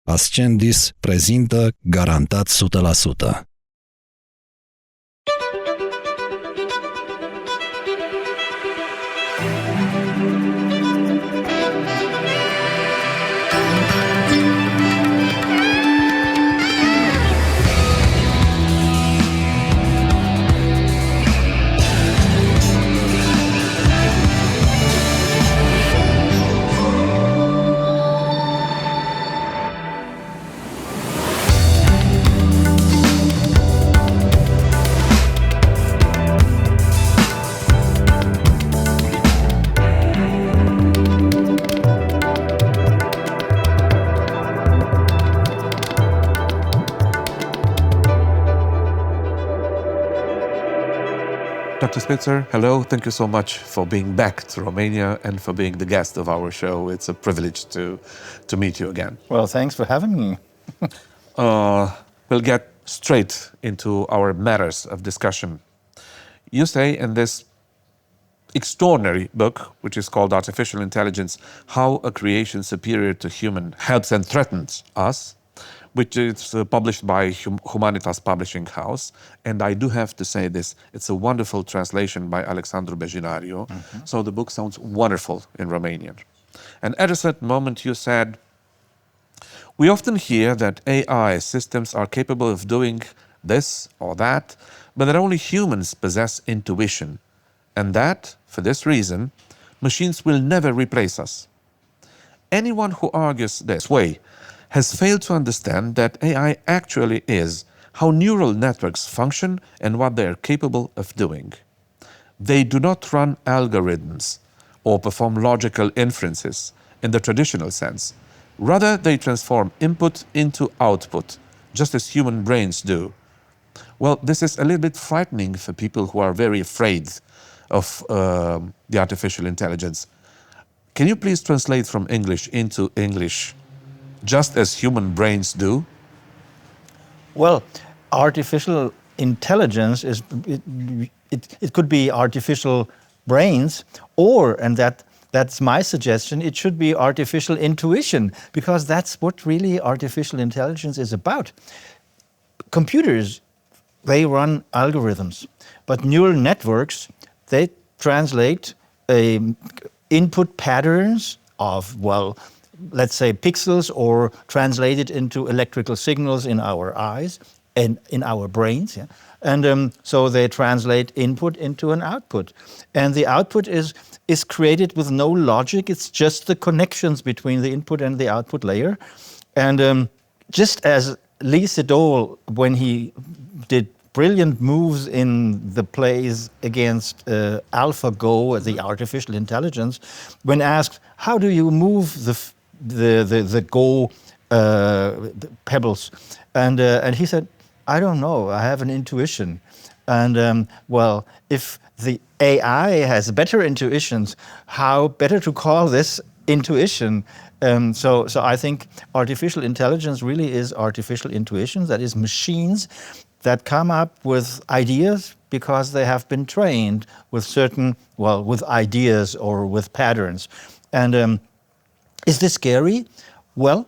Ascendis prezintă Garantat 100%. Dr. Spitzer, hello. Thank you so much for being back to Romania and for being the guest of our show. It's a privilege to meet you again. Well, thanks for having me. We'll get straight into our matters of discussion. You say in this extraordinary book, which is called Artificial Intelligence, How a Creation Superior to Human Helps and Threatens Us, which is published by Humanitas Publishing House. And I do have to say this, it's a wonderful translation by Alexandru Bejinariu. Mm-hmm. So the book sounds wonderful in Romanian. And at a certain moment you said, we often hear that AI systems are capable of doing this or that, but that only humans possess intuition. And that, for this reason, machines will never replace us. Anyone who argues this way has failed to understand that AI actually is how neural networks function and what they are capable of doing. They do not run algorithms or perform logical inferences in the traditional sense. Rather, they transform input into output, just as human brains do. Well, this is a little bit frightening for people who are very afraid of the artificial intelligence. Can you please translate from English into English? Just as human brains do? Well, artificial intelligence is it could be artificial brains, or, and that's my suggestion, it should be artificial intuition, because that's what really artificial intelligence is about. Computers, they run algorithms, but neural networks, they translate input patterns of, well, let's say pixels, or translate it into electrical signals in our eyes and in our brains. Yeah? And so they translate input into an output. And the output is created with no logic. It's just the connections between the input and the output layer. And just as Lee Sedol, when he did brilliant moves in the plays against AlphaGo, the artificial intelligence, when asked, how do you move the Go pebbles? And he said, I don't know, I have an intuition. And well, if the AI has better intuitions, how better to call this intuition? So I think artificial intelligence really is artificial intuition, that is machines that come up with ideas because they have been trained with certain, well, with ideas or with patterns. And is this scary? Well,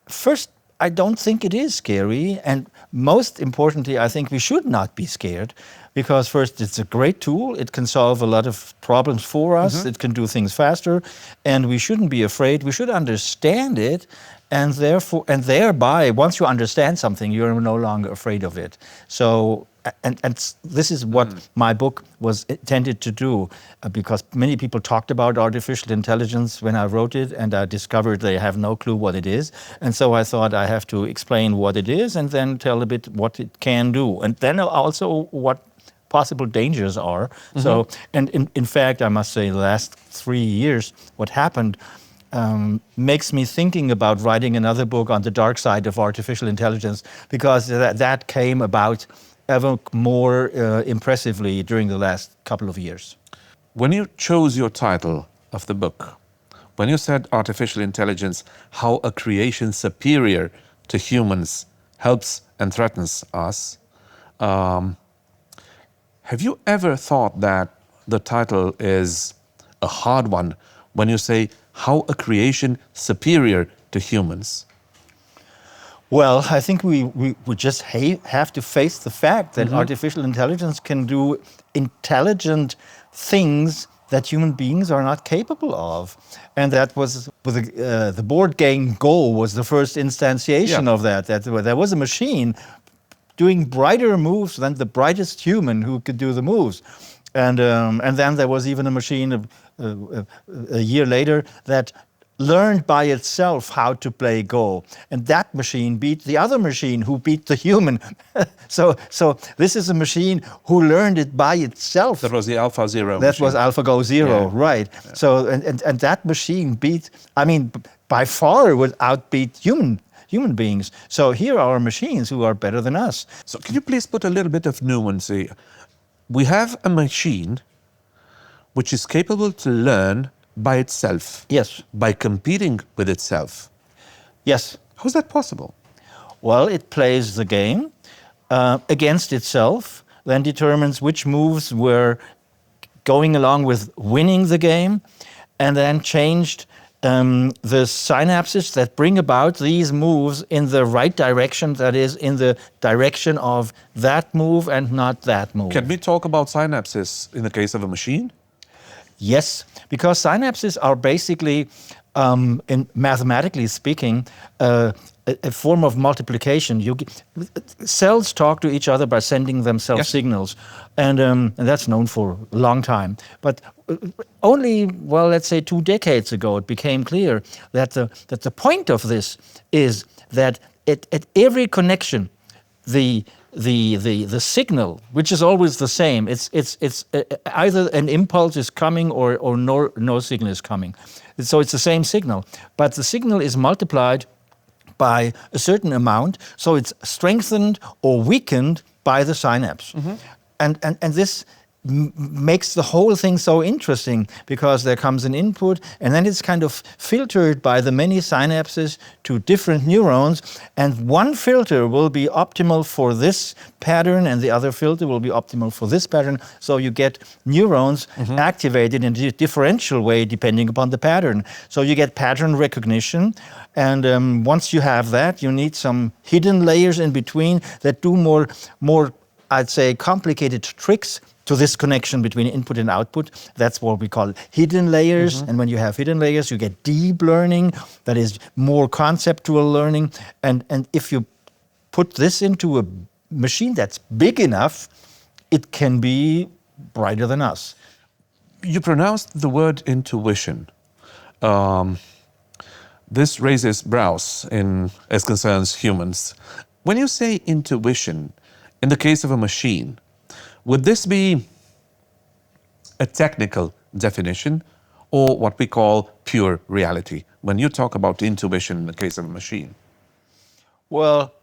first, I don't think it is scary. And most importantly, I think we should not be scared, because first, it's a great tool. It can solve a lot of problems for us. Mm-hmm. It can do things faster. And we shouldn't be afraid. We should understand it. And thereby, once you understand something, you're no longer afraid of it. So, and this is what my book was intended to do, because many people talked about artificial intelligence when I wrote it, and I discovered they have no clue what it is. And so I thought I have to explain what it is and then tell a bit what it can do, and then also what possible dangers are. Mm-hmm. So, and in fact, I must say, the last 3 years, what happened makes me thinking about writing another book on the dark side of artificial intelligence, because that came about ever more impressively during the last couple of years. When you chose your title of the book, when you said artificial intelligence, how a creation superior to humans helps and threatens us, have you ever thought that the title is a hard one when you say how a creation superior to humans? Well, I think we just have to face the fact that artificial intelligence can do intelligent things that human beings are not capable of. And that was the board game Go was the first instantiation of that. There was a machine doing brighter moves than the brightest human who could do the moves. And then there was even a machine a year later that learned by itself how to play Go. And that machine beat the other machine who beat the human. So this is a machine who learned it by itself. That was the AlphaZero That machine. was AlphaGo Zero, right. Yeah. So, and that machine beat, I mean, by far would outbeat human beings. So here are machines who are better than us. So can you please put a little bit of nuance here? We have a machine which is capable to learn by itself. Yes. By competing with itself. Yes. How is that possible? Well, it plays the game against itself, then determines which moves were going along with winning the game, and then changed the synapses that bring about these moves in the right direction, that is, in the direction of that move and not that move. Can we talk about synapses in the case of a machine? Yes, because synapses are basically, in mathematically speaking, a form of multiplication. Cells talk to each other by sending themselves signals, and that's known for a long time. But only, well, let's say 2 decades ago, it became clear that the point of this is that at every connection, the signal, which is always the same, it's either an impulse is coming or no signal is coming. So it's the same signal, but the signal is multiplied by a certain amount, so it's strengthened or weakened by the synapse. And this makes the whole thing so interesting, because there comes an input and then it's kind of filtered by the many synapses to different neurons, and one filter will be optimal for this pattern and the other filter will be optimal for this pattern. So you get neurons activated in a differential way depending upon the pattern. So you get pattern recognition, and once you have that, you need some hidden layers in between that do more I'd say complicated tricks to this connection between input and output. That's what we call hidden layers. And when you have hidden layers, you get deep learning, that is more conceptual learning. And if you put this into a machine that's big enough, it can be brighter than us. You pronounced the word intuition. This raises brows as concerns humans. When you say intuition, in the case of a machine, would this be a technical definition or what we call pure reality when you talk about intuition in the case of a machine? Well,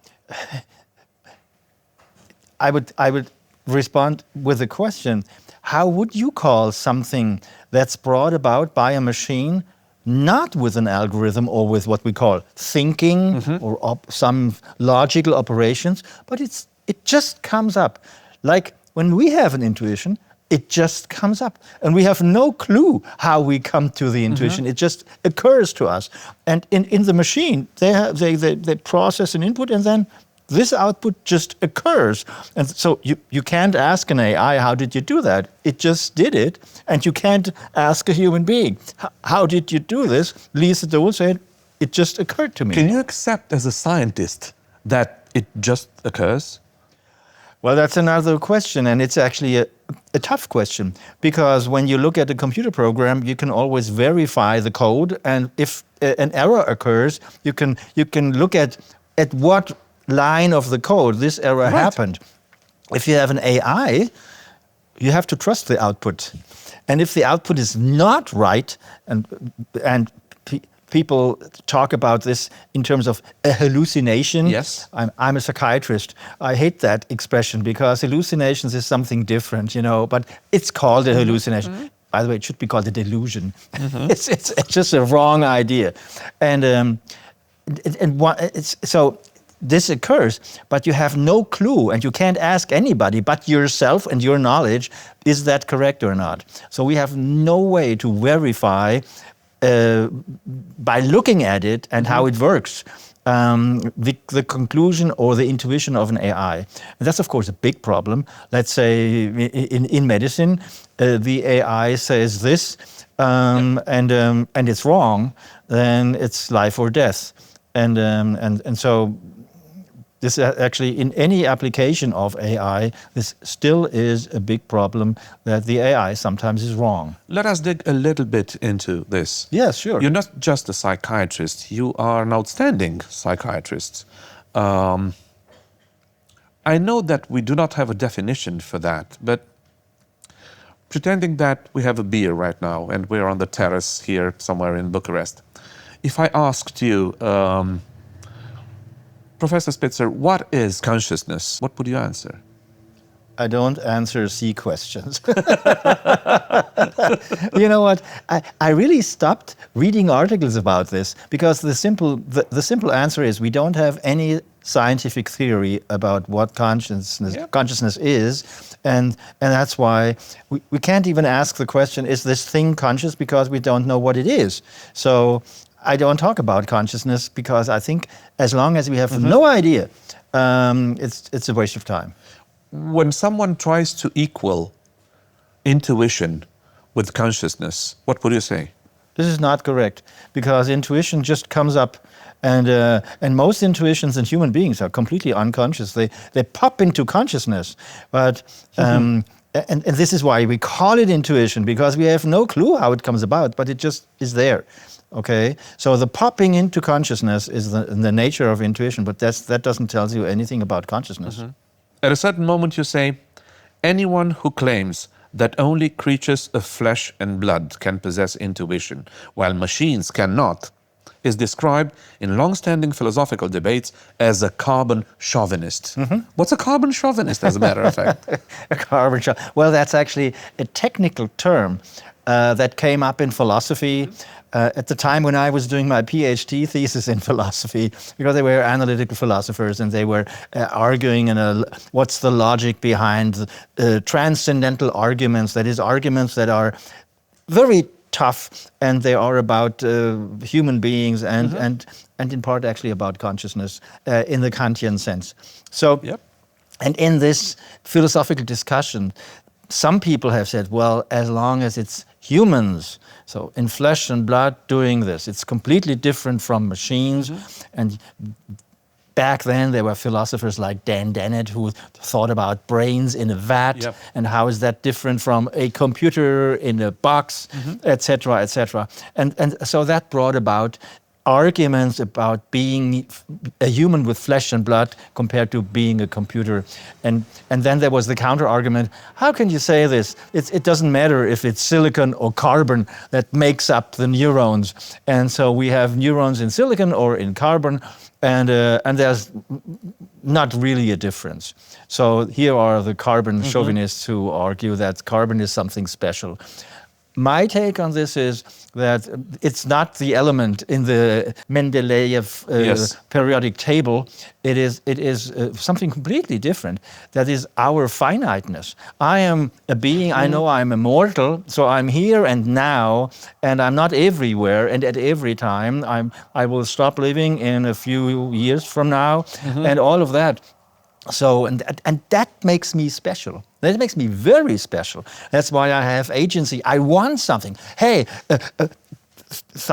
I would respond with a question. How would you call something that's brought about by a machine not with an algorithm or with what we call thinking or some logical operations, but it just comes up? Like when we have an intuition, it just comes up. And we have no clue how we come to the intuition. It just occurs to us. And in the machine, they process an input and then this output just occurs. And so you can't ask an AI, how did you do that? It just did it. And you can't ask a human being, how did you do this? Lisa Dole said, it just occurred to me. Can you accept as a scientist that it just occurs? Well, that's another question, and it's actually a tough question, because when you look at a computer program, you can always verify the code, and if an error occurs, you can look at what line of the code this error happened. If you have an AI, you have to trust the output, and if the output is not right, and people talk about this in terms of a hallucination. Yes. I'm a psychiatrist. I hate that expression because hallucinations is something different, but it's called a hallucination. By the way, it should be called a delusion. It's just a wrong idea. So this occurs, but you have no clue and you can't ask anybody but yourself and your knowledge, is that correct or not? So we have no way to verify by looking at it and how it works. the conclusion or the intuition of an AI. And that's, of course, a big problem. Let's say in medicine, the AI says this, and it's wrong, then it's life or death. And so this actually, in any application of AI, this still is a big problem, that the AI sometimes is wrong. Let us dig a little bit into this. Yes, sure. You're not just a psychiatrist, you are an outstanding psychiatrist. I know that we do not have a definition for that, but pretending that we have a beer right now and we're on the terrace here somewhere in Bucharest, if I asked you, Professor Spitzer, what is consciousness? What would you answer? I don't answer C questions. You know what? I really stopped reading articles about this because the simple answer is we don't have any scientific theory about what consciousness is, and that's why we can't even ask the question, is this thing conscious, because we don't know what it is. So I don't talk about consciousness because I think as long as we have no idea, it's a waste of time. When someone tries to equal intuition with consciousness, what would you say? This is not correct, because intuition just comes up, and most intuitions in human beings are completely unconscious. They pop into consciousness, but and this is why we call it intuition, because we have no clue how it comes about, but it just is there. Okay, so the popping into consciousness is the nature of intuition, but that doesn't tell you anything about consciousness. At a certain moment you say, anyone who claims that only creatures of flesh and blood can possess intuition, while machines cannot, is described in long-standing philosophical debates as a carbon chauvinist. What's a carbon chauvinist, as a matter of fact? A carbon chauvinist. Well, that's actually a technical term that came up in philosophy at the time when I was doing my PhD thesis in philosophy, because they were analytical philosophers and they were arguing what's the logic behind transcendental arguments, that is, arguments that are very tough, and they are about human beings and in part actually about consciousness in the Kantian sense. So, and in this philosophical discussion, some people have said, well, as long as it's humans, so in flesh and blood doing this, it's completely different from machines. And back then there were philosophers like Dan Dennett who thought about brains in a vat, and how is that different from a computer in a box, etc., etc. And so that brought about arguments about being a human with flesh and blood compared to being a computer. And then there was the counter argument, how can you say this? It doesn't matter if it's silicon or carbon that makes up the neurons. And so we have neurons in silicon or in carbon, and there's not really a difference. So here are the carbon chauvinists who argue that carbon is something special. My take on this is that it's not the element in the Mendeleev periodic table. It is something completely different. That is our finiteness. I am a being. I know I'm immortal, so I'm here and now, and I'm not everywhere and at every time. I will stop living in a few years from now, and all of that. So, and that makes me special. That makes me very special. That's why I have agency. I want something. Hey,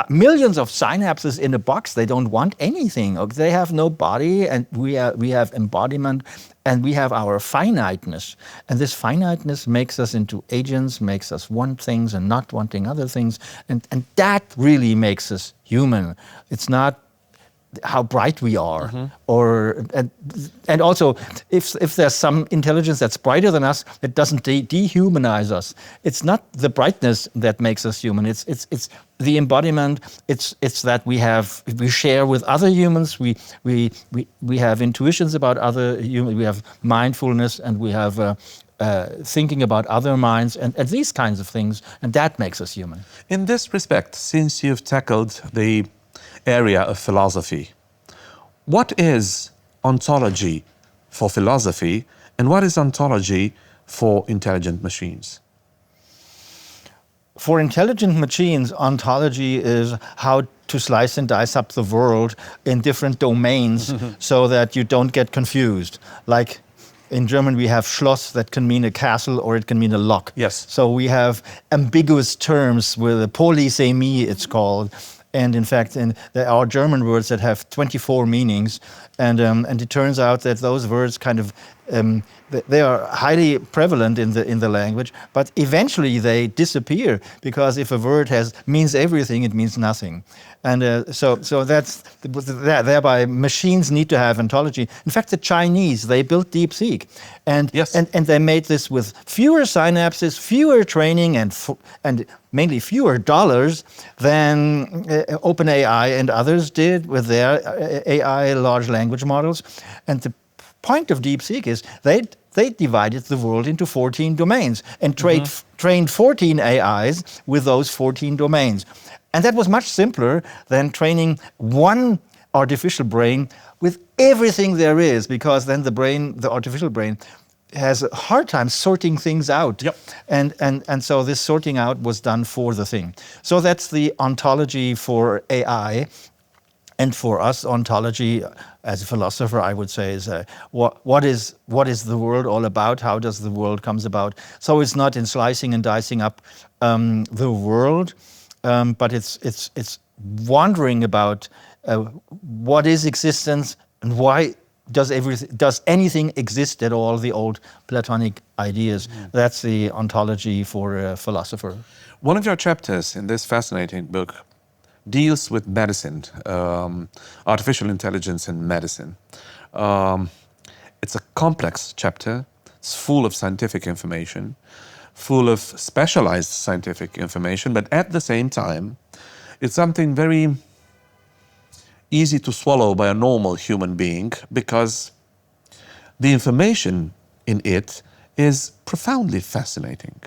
millions of synapses in a box, they don't want anything. They have no body, and we have embodiment, and we have our finiteness. And this finiteness makes us into agents, makes us want things and not wanting other things. And that really makes us human. It's not how bright we are, and also if there's some intelligence that's brighter than us, it doesn't dehumanize us. It's not the brightness that makes us human. It's the embodiment. It's that we share with other humans. We have intuitions about other humans. We have mindfulness, and we have thinking about other minds, and these kinds of things, and that makes us human. In this respect, since you've tackled the area of philosophy, what is ontology for philosophy, and what is ontology for intelligent machines? For intelligent machines, ontology is how to slice and dice up the world in different domains so that you don't get confused. Like in German, we have Schloss that can mean a castle or it can mean a lock. Yes. So we have ambiguous terms with a polysemy, it's called. And in fact, there are German words that have 24 meanings. And it turns out that those words kind of, they are highly prevalent in the language, but eventually they disappear because if a word means everything, it means nothing. And so that's thereby machines need to have ontology. In fact, the Chinese, they built DeepSeek, and they made this with fewer synapses, fewer training, and mainly fewer dollars than OpenAI and others did with their AI large language models. And the point of DeepSeek is they divided the world into 14 domains and trained 14 AIs with those 14 domains. And that was much simpler than training one artificial brain with everything there is, because then the artificial brain, has a hard time sorting things out. Yep. And so this sorting out was done for the thing. So that's the ontology for AI. And for us, ontology, as a philosopher, I would say is what is the world all about? How does the world comes about? So it's not in slicing and dicing up the world, but it's wondering about what is existence and why does anything exist at all? The old Platonic ideas. That's the ontology for a philosopher. One of your chapters in this fascinating book deals with medicine, artificial intelligence in medicine. It's a complex chapter. It's full of scientific information, full of specialized scientific information, but at the same time, it's something very easy to swallow by a normal human being because the information in it is profoundly fascinating.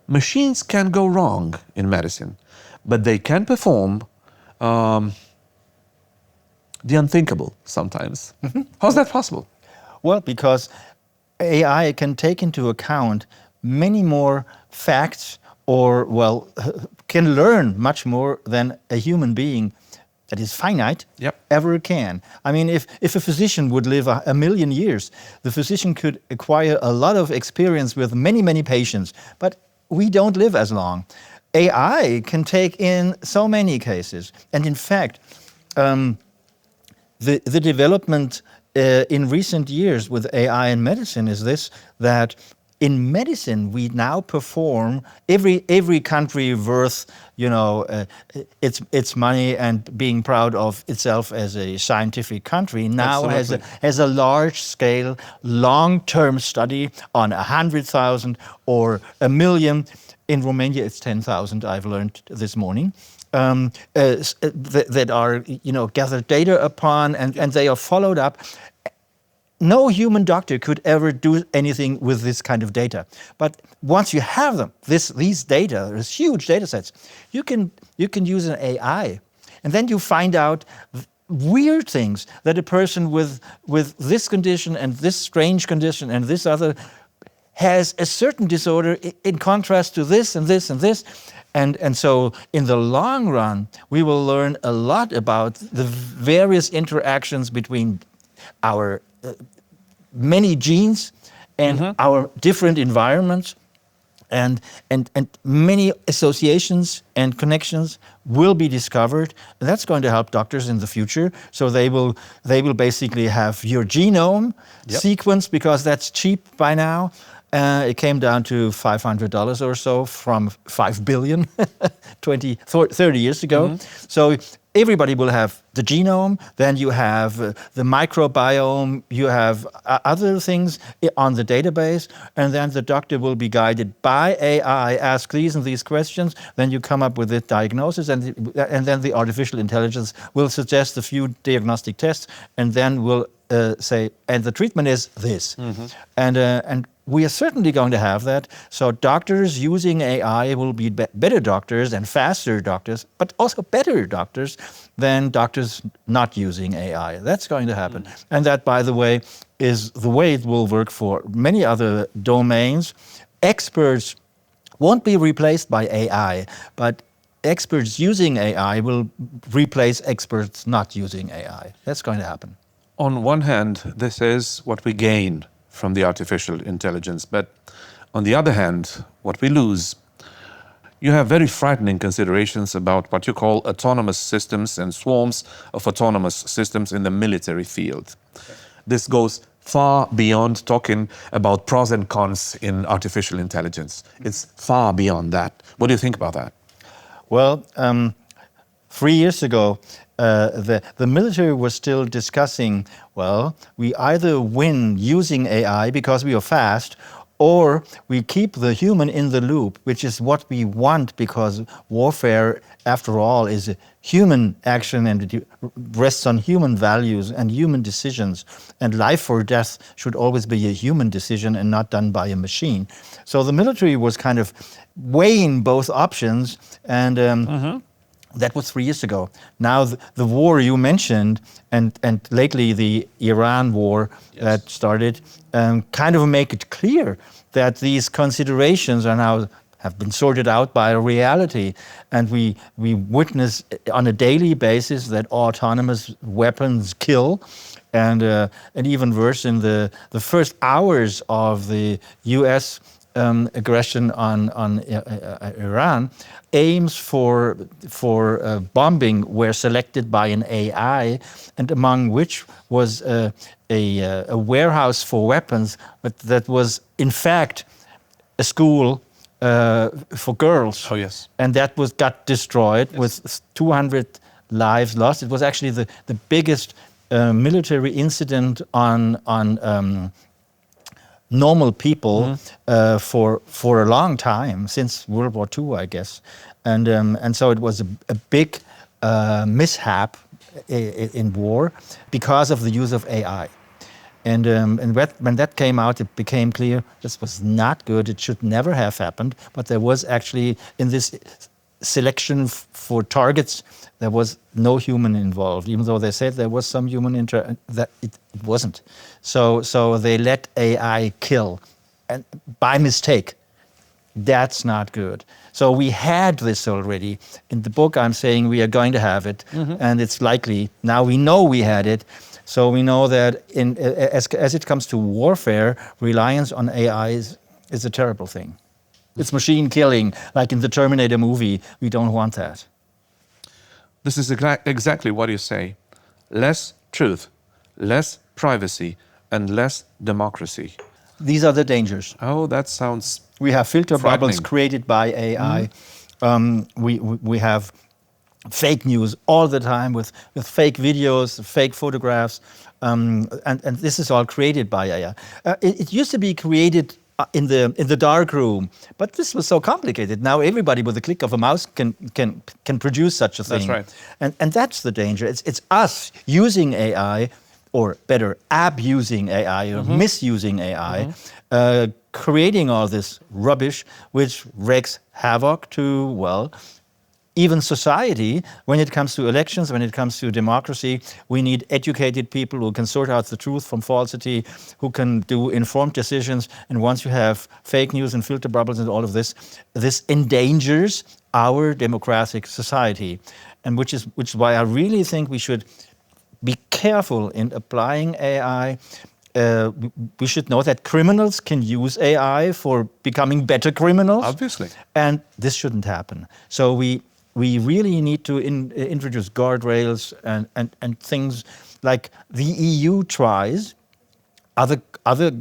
Machines can go wrong in medicine, but they can perform the unthinkable sometimes. How's that possible? Well, because AI can take into account many more facts can learn much more than a human being that is finite ever can. I mean, if a physician would live a million years, the physician could acquire a lot of experience with many, many patients, but we don't live as long. AI can take in so many cases. And in fact, the development in recent years with AI in medicine is this, that in medicine, we now perform every country worth, its money and being proud of itself as a scientific country now has a large-scale, long-term study on 100,000 or 1 million. In Romania, it's 10,000. I've learned this morning. That are gathered data upon and they are followed up. No human doctor could ever do anything with this kind of data. But once you have them, these data, there's huge data sets, you can use an AI. And then you find out weird things that a person with this condition and this strange condition and this other has a certain disorder in contrast to this and this and this. And so in the long run, we will learn a lot about the various interactions between our many genes and our different environments, and many associations and connections will be discovered. And that's going to help doctors in the future. So they will basically have your genome sequenced, because that's cheap by now. It came down to $500 or so from 5 billion 30 years ago. So everybody will have the genome, then you have the microbiome, you have other things on the database, and then the doctor will be guided by AI, ask these and these questions, then you come up with the diagnosis, and then the artificial intelligence will suggest a few diagnostic tests, and then will say, and the treatment is this. And we are certainly going to have that. So doctors using AI will be better doctors and faster doctors, but also better doctors than doctors not using AI. That's going to happen. And that, by the way, is the way it will work for many other domains. Experts won't be replaced by AI, but experts using AI will replace experts not using AI. That's going to happen. On one hand, this is what we gain from the artificial intelligence, but on the other hand, what we lose. You have very frightening considerations about what you call autonomous systems and swarms of autonomous systems in the military field. This goes far beyond talking about pros and cons in artificial intelligence. It's far beyond that. What do you think about that? Well, 3 years ago, the military was still discussing, well, we either win using AI because we are fast, or we keep the human in the loop, which is what we want, because warfare, after all, is a human action and it rests on human values and human decisions. And life or death should always be a human decision and not done by a machine. So the military was kind of weighing both options, and that was 3 years ago. Now the war you mentioned, and lately the Iran war that started, kind of make it clear that these considerations are now have been sorted out by reality, and we witness on a daily basis that autonomous weapons kill, and even worse, in the first hours of the U.S. Aggression on Iran, aims for bombing were selected by an AI, and among which was a warehouse for weapons, but that was in fact a school for girls. Oh yes, and that got destroyed with 200 lives lost. It was actually the biggest military incident on normal people for a long time, since World War II, I guess, and so it was a big mishap in war because of the use of AI, and when that came out, it became clear this was not good. It should never have happened. But there was actually, in this selection for targets, there was no human involved, even though they said there was some human that it wasn't. So they let AI kill, and by mistake. That's not good. So we had this already. In the book, I'm saying we are going to have it, and it's likely. Now we know we had it, so we know that as it comes to warfare, reliance on AI is a terrible thing. It's machine killing, like in the Terminator movie. We don't want that. This is exactly what you say. Less truth, less privacy, and less democracy. These are the dangers. Oh, that sounds We have filter bubbles frightening. created by AI. We have fake news all the time with fake videos, fake photographs, and this is all created by AI. It used to be created in the dark room, but this was so complicated. Now everybody with a click of a mouse can produce such a thing. That's right. And that's the danger. It's us using AI, or better, abusing AI or misusing AI, creating all this rubbish which wreaks havoc to, well, even society. When it comes to elections, when it comes to democracy, we need educated people who can sort out the truth from falsity, who can do informed decisions. And once you have fake news and filter bubbles and all of this, this endangers our democratic society. And which is why I really think we should be careful in applying AI. We should know that criminals can use AI for becoming better criminals. Obviously. And this shouldn't happen. So we really need to introduce guardrails and things like the EU tries. Other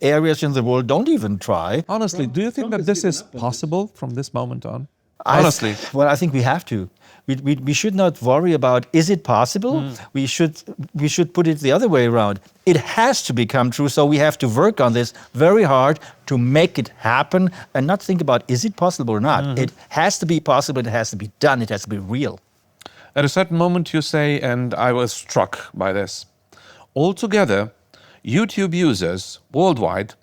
areas in the world don't even try. Honestly, do you think that this is possible from this moment on? Honestly. I think we have to. We should not worry about, is it possible? We should put it the other way around. It has to become true, so we have to work on this very hard to make it happen and not think about, is it possible or not? It has to be possible, it has to be done, it has to be real. At a certain moment you say, and I was struck by this, altogether, YouTube users worldwide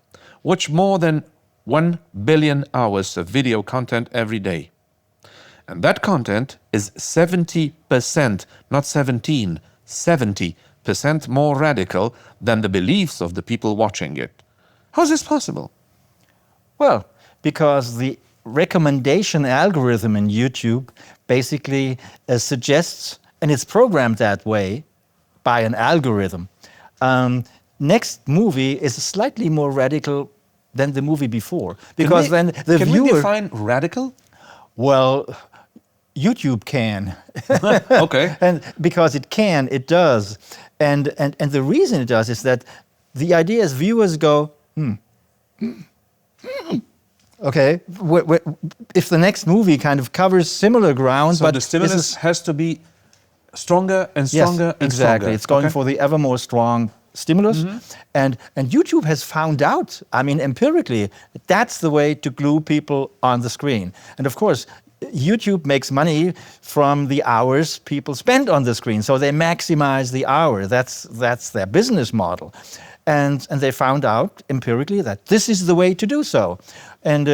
watch more than 1 billion hours of video content every day. And that content is 70%, not 17, 70% more radical than the beliefs of the people watching it. How is this possible? Well, because the recommendation algorithm in YouTube basically suggests, and it's programmed that way by an algorithm. Next movie is slightly more radical than the movie before, because then the can viewer. we define radical? Well, YouTube can. Okay. And because it can, it does. And the reason it does is that the idea is viewers go, okay, if the next movie kind of covers similar ground, So but the stimulus has to be stronger and stronger yes, and exactly. stronger. It's going Okay. for the ever more strong stimulus. And YouTube has found out, I mean, empirically, that's the way to glue people on the screen. And of course, YouTube makes money from the hours people spend on the screen. So they maximize the hour. That's their business model. And they found out empirically that this is the way to do so. And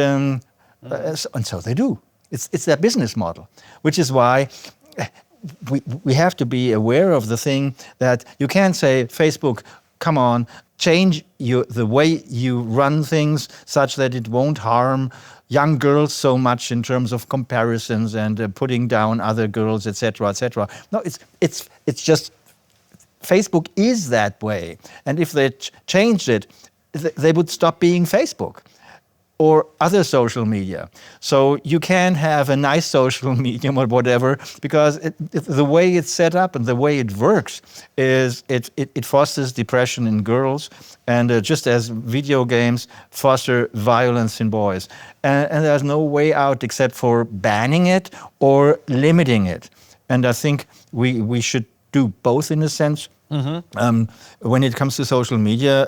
so they do. It's their business model, which is why we have to be aware of the thing that you can't say, Facebook, come on, change the way you run things such that it won't harm young girls so much in terms of comparisons and putting down other girls, etc., etc. No, it's just Facebook is that way, and if they changed it, they would stop being Facebook or other social media. So you can have a nice social medium or whatever, because the way it's set up and the way it works is it fosters depression in girls, and just as video games foster violence in boys. And there's no way out except for banning it or limiting it. And I think we should do both in a sense. When it comes to social media,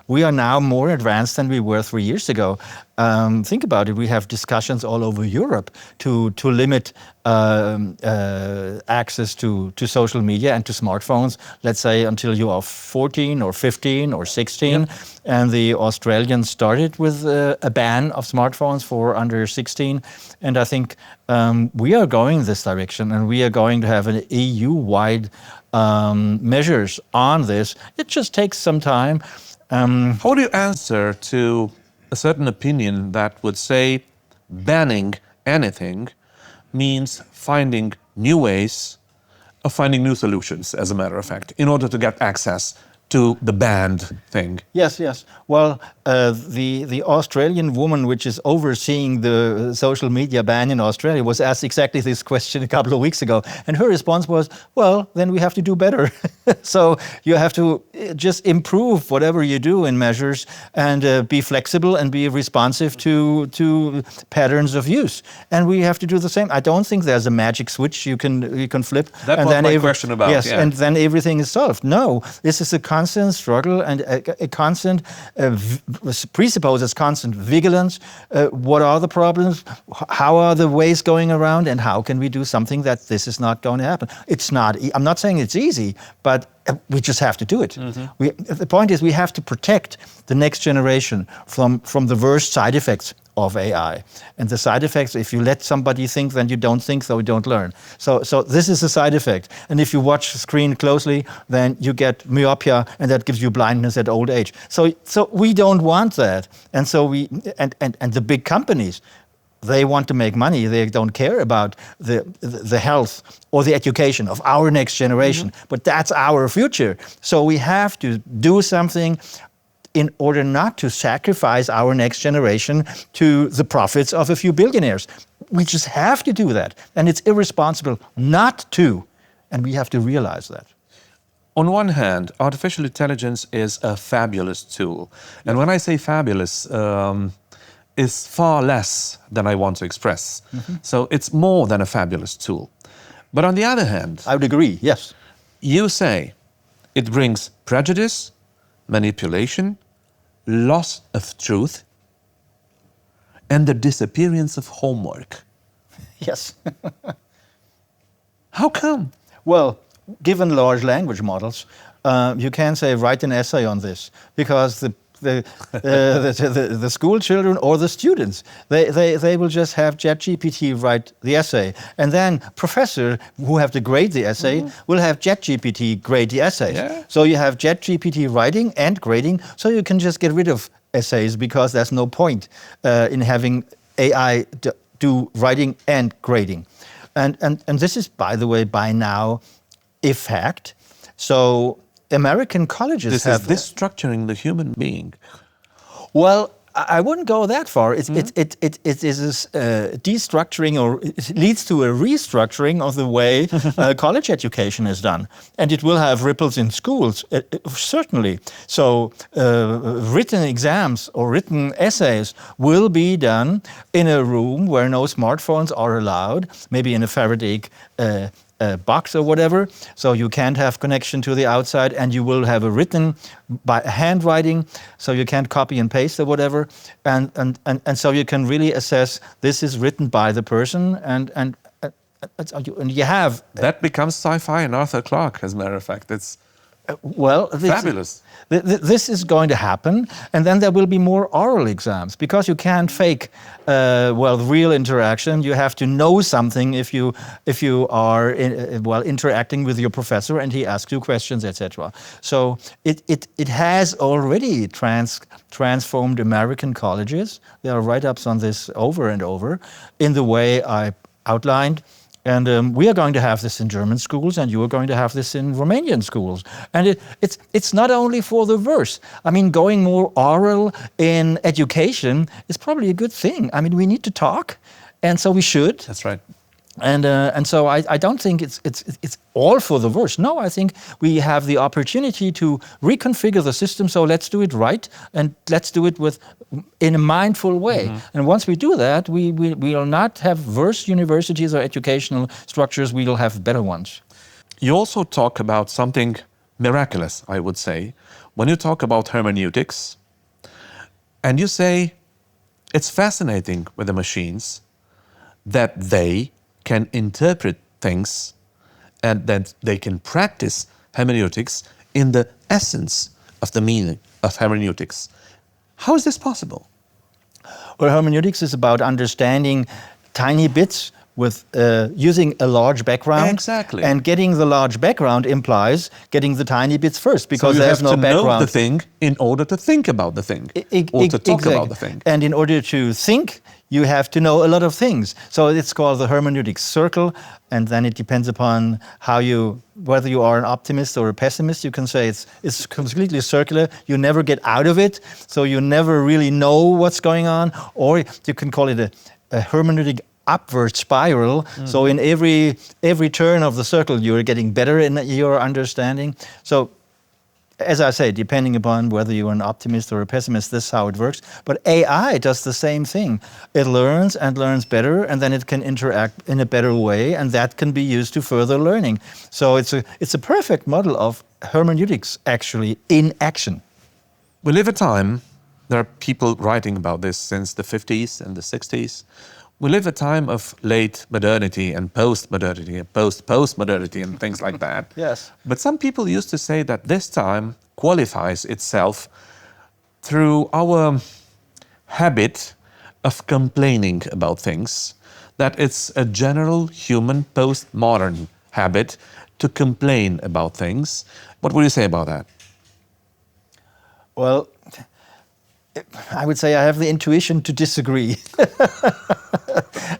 we are now more advanced than we were 3 years ago. Think about it, we have discussions all over Europe to limit access to social media and to smartphones, let's say until you are 14 or 15 or 16. Yep. And the Australians started with a ban of smartphones for under 16. And I think we are going this direction, and we are going to have an EU-wide measures on this. It just takes some time. How do you answer to a certain opinion that would say banning anything means finding new ways of finding new solutions, as a matter of fact, in order to get access to the banned thing? Yes. Well, the Australian woman which is overseeing the social media ban in Australia was asked exactly this question a couple of weeks ago. And her response was, well, then we have to do better. So you have to just improve whatever you do in measures and be flexible and be responsive to patterns of use. And we have to do the same. I don't think there's a magic switch you can flip. That and was then my question about, yes, yeah. and then everything is solved. No, this is a constant struggle and a constant presupposes constant vigilance. What are the problems? How are the ways going around? And how can we do something that this is not going to happen? It's not. I'm not saying it's easy, but we just have to do it. The point is, we have to protect the next generation from the worst side effects of AI. And the side effects, if you let somebody think, then you don't think, so you don't learn. So this is a side effect. And if you watch the screen closely, then you get myopia, and that gives you blindness at old age. So we don't want that. And so and the big companies, they want to make money. They don't care about the health or the education of our next generation. But that's our future. So we have to do something in order not to sacrifice our next generation to the profits of a few billionaires. We just have to do that. And it's irresponsible not to. And we have to realize that. On one hand, artificial intelligence is a fabulous tool. And when I say fabulous, is far less than I want to express. So it's more than a fabulous tool. But on the other hand, I would agree, yes. You say it brings prejudice, manipulation, loss of truth, and the disappearance of homework. Yes. How come? Well, given large language models, you can say write an essay on this, because the school children or the students, they will just have ChatGPT write the essay, and then professor who have to grade the essay will have ChatGPT grade the essay. Yeah. So you have ChatGPT writing and grading, so you can just get rid of essays, because there's no point in having AI do writing and grading. And this is, by the way, by now a fact. So American colleges have this structuring the human being. Well, I wouldn't go that far. It is destructuring, or it leads to a restructuring of the way college education is done. And it will have ripples in schools, certainly. So written exams or written essays will be done in a room where no smartphones are allowed, maybe in a Faraday box or whatever, so you can't have connection to the outside, and you will have a written by handwriting, so you can't copy and paste or whatever, and so you can really assess this is written by the person, and you have that becomes sci-fi and Arthur Clarke, as a matter of fact. It's fabulous. This is going to happen, and then there will be more oral exams, because you can't fake real interaction. You have to know something if you are interacting with your professor and he asks you questions, etc. So it has already transformed American colleges. There are write-ups on this over and over in the way I outlined. And we are going to have this in German schools, and you are going to have this in Romanian schools. And it's not only for the verse. I mean, going more oral in education is probably a good thing. I mean, we need to talk, and so we should. That's right. And so I don't think it's all for the worse. No, I think we have the opportunity to reconfigure the system. So let's do it right, and let's do it in a mindful way. Mm-hmm. And once we do that, we will not have worse universities or educational structures. We will have better ones. You also talk about something miraculous, I would say, when you talk about hermeneutics, and you say it's fascinating with the machines that they can interpret things and that they can practice hermeneutics in the essence of the meaning of hermeneutics. How is this possible? Well, hermeneutics is about understanding tiny bits with using a large background. Exactly. And getting the large background implies getting the tiny bits first, because there's no background. So you have to know the thing in order to think about the thing, or to talk about the thing. And in order to think, you have to know a lot of things. So it's called the hermeneutic circle, and then it depends upon whether you are an optimist or a pessimist. You can say it's completely circular. You never get out of it, so you never really know what's going on. Or you can call it a hermeneutic upward spiral. Mm-hmm. So in every turn of the circle, you're getting better in your understanding. So, as I say, depending upon whether you're an optimist or a pessimist, this is how it works. But AI does the same thing. It learns and learns better, and then it can interact in a better way, and that can be used to further learning. So it's a perfect model of hermeneutics, actually, in action. We live a time, there are people writing about this since the 50s and the 60s. We live a time of late modernity and post-modernity and post-postmodernity and things like that. Yes. But some people used to say that this time qualifies itself through our habit of complaining about things, that it's a general human postmodern habit to complain about things. What would you say about that? Well, I would say I have the intuition to disagree.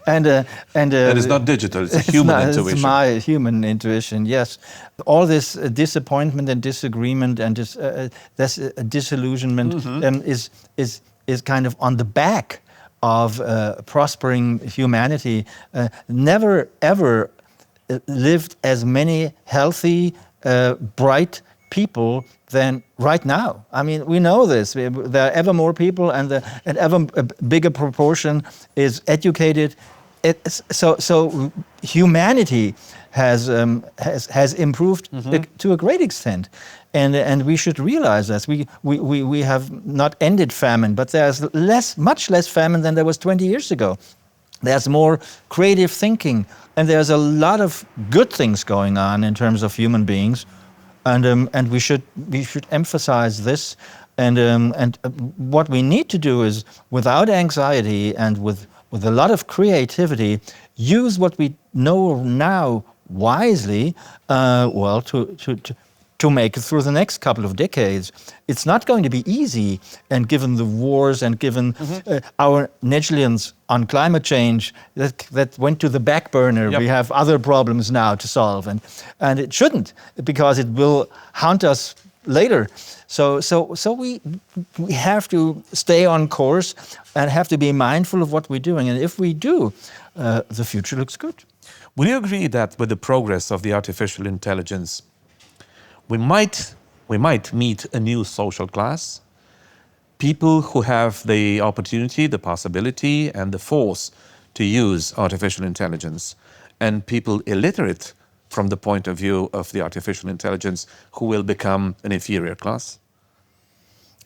and that is not digital, it's a human intuition. It's my human intuition, yes. All this disappointment and disagreement and this disillusionment is kind of on the back of prospering humanity. Never ever lived as many healthy, bright people than right now. I mean, we know this. There are ever more people, and an ever bigger proportion is educated. So humanity has improved to a great extent, and we should realize that we have not ended famine, but there's much less famine than there was 20 years ago. There's more creative thinking, and there's a lot of good things going on in terms of human beings. And we should emphasize this, and what we need to do is, without anxiety and with a lot of creativity, use what we know now wisely, to to make it through the next couple of decades. It's not going to be easy, and given the wars and given our negligence on climate change that went to the back burner, we have other problems now to solve, and it shouldn't, because it will haunt us later. So we have to stay on course and have to be mindful of what we're doing. And if we do, the future looks good. Would you agree that with the progress of the artificial intelligence, we might meet a new social class? People who have the opportunity, the possibility, and the force to use artificial intelligence, and people illiterate from the point of view of the artificial intelligence who will become an inferior class?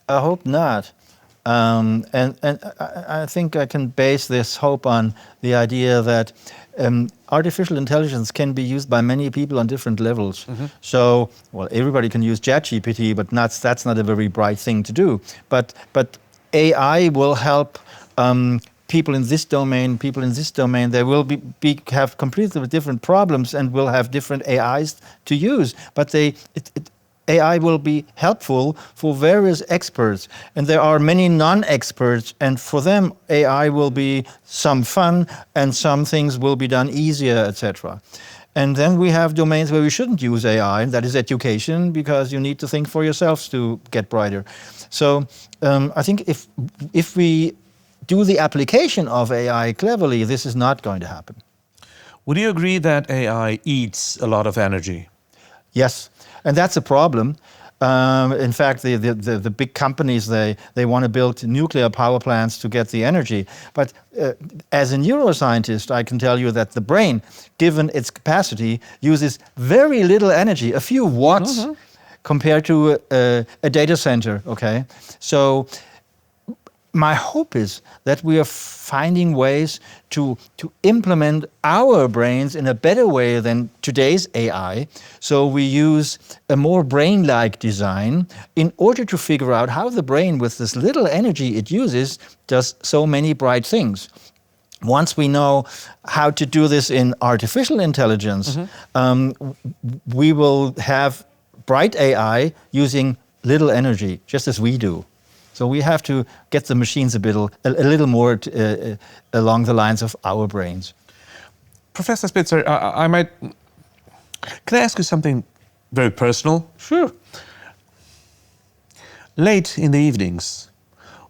I hope not. And I think I can base this hope on the idea that artificial intelligence can be used by many people on different levels. So, well, everybody can use ChatGPT, but that's not a very bright thing to do. But AI will help people in this domain, people in this domain. They will have completely different problems and will have different AIs to use. But AI will be helpful for various experts, and there are many non-experts, and for them AI will be some fun and some things will be done easier, etc. And then we have domains where we shouldn't use AI, and that is education, because you need to think for yourselves to get brighter. So I think if we do the application of AI cleverly, this is not going to happen. Would you agree that AI eats a lot of energy? Yes. And that's a problem. In fact, the big companies, they want to build nuclear power plants to get the energy. But as a neuroscientist, I can tell you that the brain, given its capacity, uses very little energy, a few watts, compared to a data center, okay? So my hope is that we are finding ways to implement our brains in a better way than today's AI. So we use a more brain-like design in order to figure out how the brain, with this little energy it uses, does so many bright things. Once we know how to do this in artificial intelligence, we will have bright AI using little energy, just as we do. So we have to get the machines a little more along the lines of our brains. Professor Spitzer, can I ask you something very personal? Sure. Late in the evenings,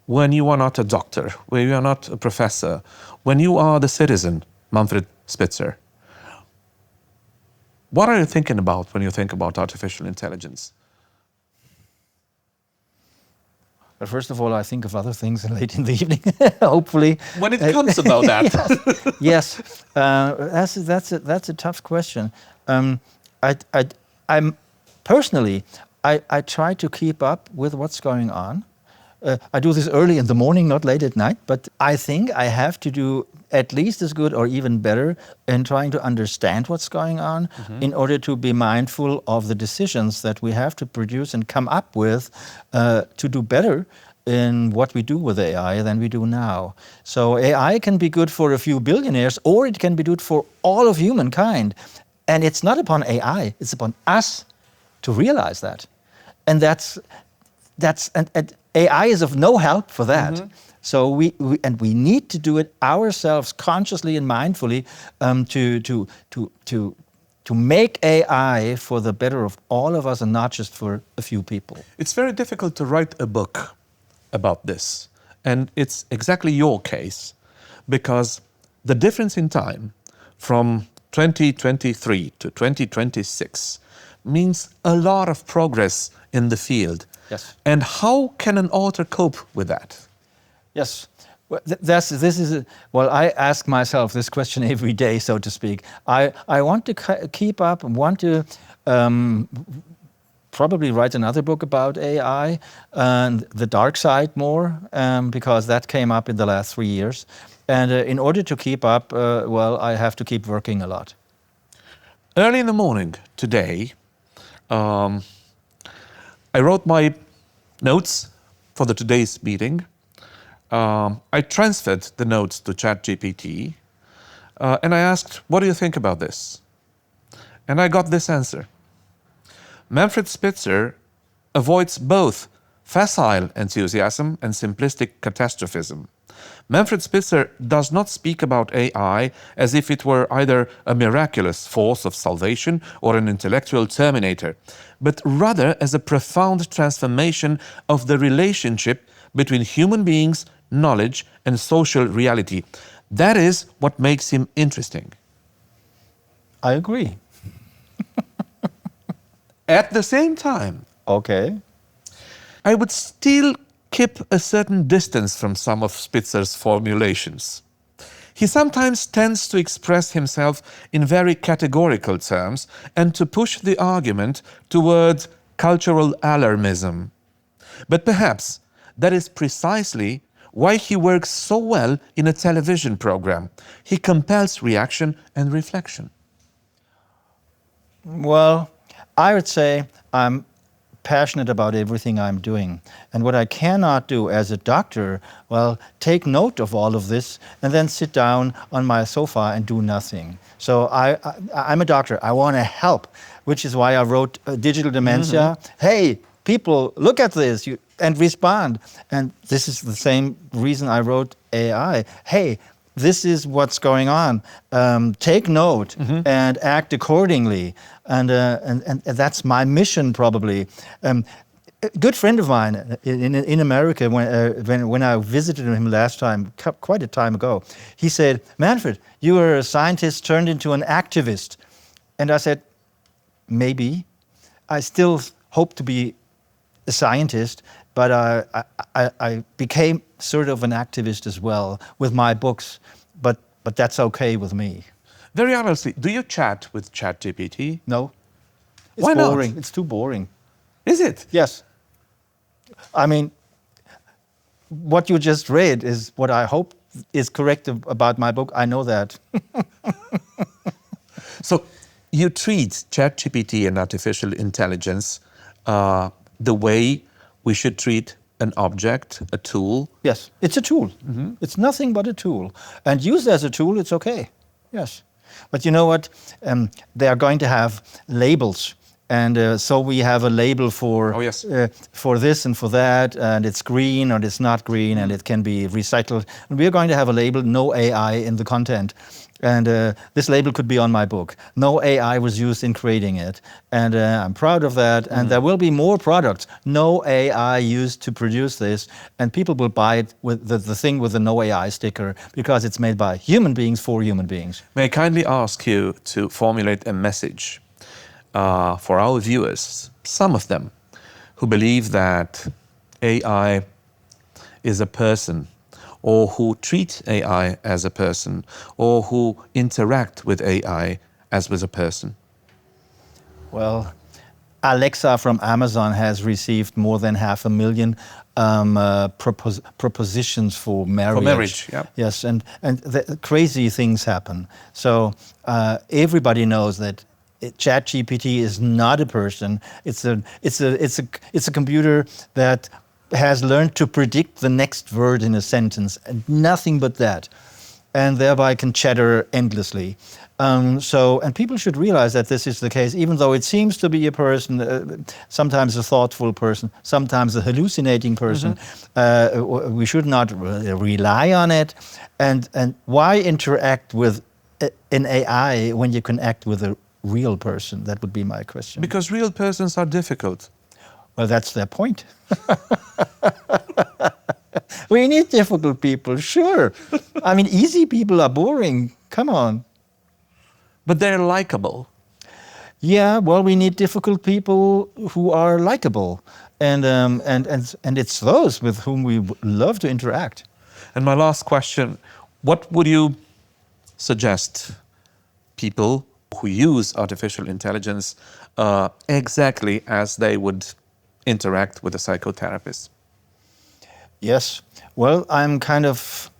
when you are not a doctor, when you are not a professor, when you are the citizen, Manfred Spitzer, what are you thinking about when you think about artificial intelligence? But first of all, I think of other things late in the evening, hopefully. When it comes about that. Yes, that's a tough question. I'm personally, I try to keep up with what's going on. I do this early in the morning, not late at night, but I think I have to do at least as good or even better in trying to understand what's going on in order to be mindful of the decisions that we have to produce and come up with to do better in what we do with AI than we do now. So AI can be good for a few billionaires, or it can be good for all of humankind. And it's not upon AI, it's upon us to realize that. And and AI is of no help for that. So we need to do it ourselves consciously and mindfully to make AI for the better of all of us and not just for a few people. It's very difficult to write a book about this. And it's exactly your case, because the difference in time from 2023 to 2026 means a lot of progress in the field. Yes. And how can an author cope with that? Yes. Well, I ask myself this question every day, so to speak. I want to keep up and want to probably write another book about AI and the dark side more, because that came up in the last 3 years. And in order to keep up, I have to keep working a lot. Early in the morning today, I wrote my notes for today's meeting. I transferred the notes to ChatGPT, and I asked, what do you think about this? And I got this answer. Manfred Spitzer avoids both facile enthusiasm and simplistic catastrophism. Manfred Spitzer does not speak about AI as if it were either a miraculous force of salvation or an intellectual terminator, but rather as a profound transformation of the relationship between human beings, knowledge, and social reality. That is what makes him interesting. I agree. At the same time, Okay. I would still keep a certain distance from some of Spitzer's formulations. He sometimes tends to express himself in very categorical terms and to push the argument towards cultural alarmism. But perhaps that is precisely why he works so well in a television program. He compels reaction and reflection. Well, I would say I'm passionate about everything I'm doing. And what I cannot do as a doctor, well, take note of all of this and then sit down on my sofa and do nothing. So I'm a doctor. I want to help, which is why I wrote Digital Dementia. Hey, people, look at this and respond. And this is the same reason I wrote AI. Hey, this is what's going on. Take note and act accordingly. And that's my mission, probably. A good friend of mine in America, when I visited him last time, quite a time ago, he said, "Manfred, you were a scientist turned into an activist." And I said, maybe. I still hope to be a scientist, but I became sort of an activist as well with my books, but that's okay with me. Very honestly, do you chat with ChatGPT? No. It's Why not? boring. It's too boring. Is it? Yes. I mean, what you just read is what I hope is correct about my book. I know that. So you treat ChatGPT and artificial intelligence the way we should treat an object, a tool? Yes, it's a tool. It's nothing but a tool. And used as a tool, it's okay. Yes. But you know what? They are going to have labels. And so we have a label for, for this and for that, and it's green or it's not green, and it can be recycled. And we're going to have a label, no AI in the content. And this label could be on my book. No AI was used in creating it. And I'm proud of that. And there will be more products. No AI used to produce this. And people will buy it with the thing with the no AI sticker because it's made by human beings for human beings. May I kindly ask you to formulate a message for our viewers, some of them, who believe that AI is a person, or who treat AI as a person, or who interact with AI as with a person? Well, Alexa from Amazon has received more than 500,000 propositions for marriage. For marriage, yeah. Yes, and crazy things happen. So everybody knows that ChatGPT is not a person. It's a computer that has learned to predict the next word in a sentence, and nothing but that, and thereby can chatter endlessly. And people should realize that this is the case, even though it seems to be a person, sometimes a thoughtful person, sometimes a hallucinating person. We should not rely on it. And why interact with an AI when you can act with a real person? That would be my question. Because real persons are difficult. Well, that's their point. We need difficult people, sure. I mean, easy people are boring. Come on. But they're likable. Yeah, well, we need difficult people who are likable. And it's those with whom we love to interact. And my last question, what would you suggest people who use artificial intelligence exactly as they would interact with a psychotherapist? Yes. Well, I'm kind of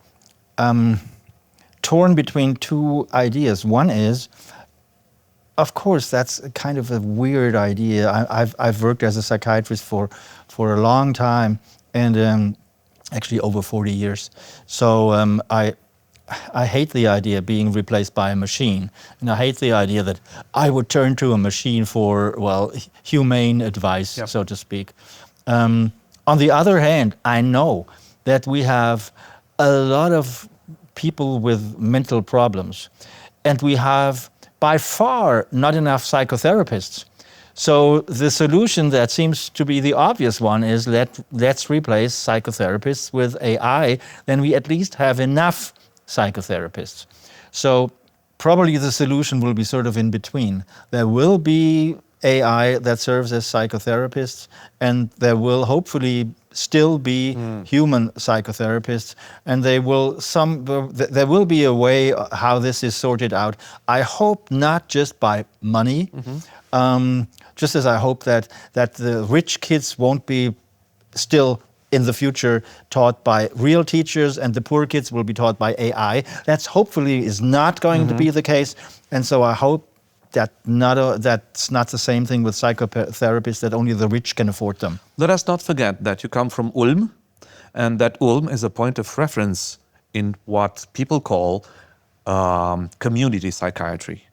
torn between two ideas. One is, of course, that's kind of a weird idea. I've worked as a psychiatrist for a long time, and actually over 40 years. So I hate the idea of being replaced by a machine. And I hate the idea that I would turn to a machine for, well, humane advice, so to speak. On the other hand, I know that we have a lot of people with mental problems, and we have by far not enough psychotherapists. So the solution that seems to be the obvious one is let's replace psychotherapists with AI, then we at least have enough psychotherapists. So probably the solution will be sort of in between. There will be AI that serves as psychotherapists, and there will hopefully still be human psychotherapists, and there will be a way how this is sorted out. I hope not just by money, just as I hope that the rich kids won't be still in the future taught by real teachers, and the poor kids will be taught by AI. That's hopefully is not going to be the case, and so I hope that that's not the same thing with psychotherapists, that only the rich can afford them. Let us not forget that you come from Ulm, and that Ulm is a point of reference in what people call community psychiatry.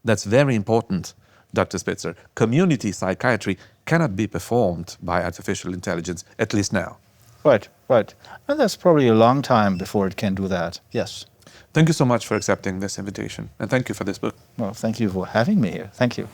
That's very important, Dr. Spitzer. Community psychiatry cannot be performed by artificial intelligence, at least now. Right. And that's probably a long time before it can do that, yes. Thank you so much for accepting this invitation, and thank you for this book. Well, thank you for having me here. Thank you.